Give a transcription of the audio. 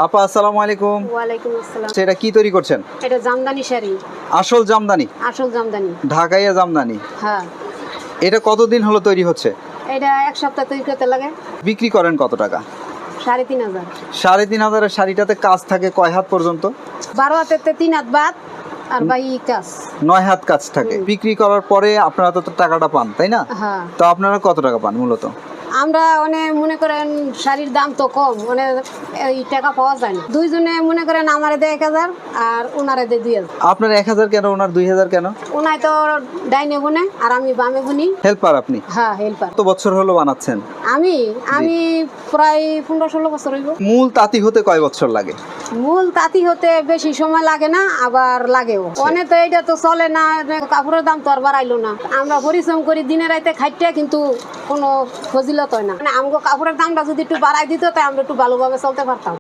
আপা আসসালামু আলাইকুম। ওয়ালাইকুম আসসালাম। এটা কি তৈরি করছেন? এটা জামদানি শাড়ি। আসল জামদানি? আসল জামদানি। ঢাকাইয়া জামদানি। হ্যাঁ। এটা কতদিন হলো তৈরি হচ্ছে? এটা এক সপ্তাহ তৈরি করতে লাগে। বিক্রি করেন কত টাকা? 3,500। 3,500 এর শাড়িটাতে কাজ থাকে কয় হাত পর্যন্ত? 12 হাতেতে 3 হাত বাদ আর বাই কাজ। 9 হাত কাজ থাকে। বিক্রি করার পরে আপনারা তো টাকাটা পান, তাই না? হ্যাঁ। তো আপনারা কত টাকা পান মূলত? আমরা মনে করেন শাড়ির দাম তো কম, এই টাকা পাওয়া যায় না। দুইজনে মনে করেন আমারে দেয় 1000 আর ওনারে দেয় 2000। আপনার 1000 কেন, ওনার 2000 কেন? ওনাই তো ডাইনে বুনে আর আমি বামে বুনি। হেল্পার আপনি? হ্যাঁ, হেল্পার। কত বছর হলো বানাচ্ছেন? আমি প্রায় 15-16 বছর হইব। মূল তাঁতি হতে কয় বছর লাগে? মূল তাঁতি হতে বেশি সময় লাগে না, আবার লাগেও অনেক। তো এটা তো চলে না, কাপড়ের দাম তো আর বাড়াইলো না। আমরা পরিশ্রম করি দিনে রাতে খাইতে, কিন্তু কোনো ফজিলত হয় না। আমাকে কাপড়ের দামটা যদি একটু বাড়াই দিত, তাই আমরা একটু ভালোভাবে চলতে পারতাম।